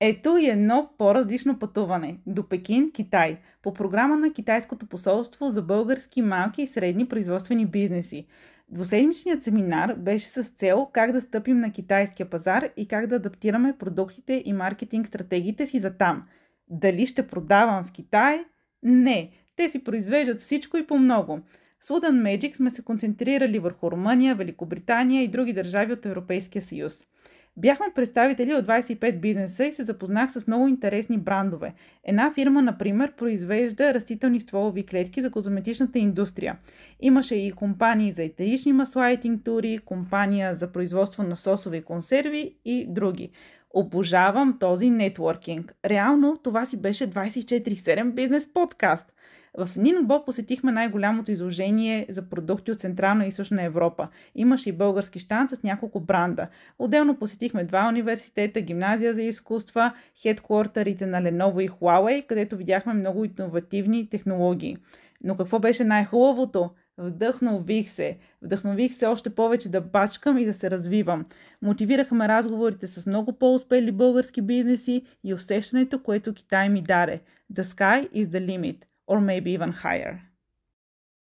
Ето и едно по-различно пътуване до Пекин, Китай, по програма на Китайското посолство за български малки и средни производствени бизнеси. Двуседмичният семинар беше с цел как да стъпим на китайския пазар и как да адаптираме продуктите и маркетинг стратегиите си за там. Дали ще продавам в Китай? Не, те си произвеждат всичко и по много. С Wood Magic сме се концентрирали върху Румъния, Великобритания и други държави от Европейския съюз. Бяхме представители от 25 бизнеса и се запознах с много интересни брандове. Една фирма, например, произвежда растителни стволови клетки за козметичната индустрия. Имаше и компании за етерични масла и тинктури, компания за производство на сосове и консерви и други. Обожавам този нетворкинг. Реално това си беше 24/7 бизнес подкаст. В Нинбо посетихме най-голямото изложение за продукти от Централна и Източна Европа. Имаше и български щанд с няколко бранда. Отделно посетихме 2 университета, гимназия за изкуства, хедкуартърите на Lenovo и Huawei, където видяхме много иновативни технологии. Но какво беше най-хубавото? Вдъхнових се. Вдъхнових се още повече да бачкам и да се развивам. Мотивирахме разговорите с много по-успели български бизнеси и усещането, което Китай ми даде. The sky is the limit. Or maybe even higher.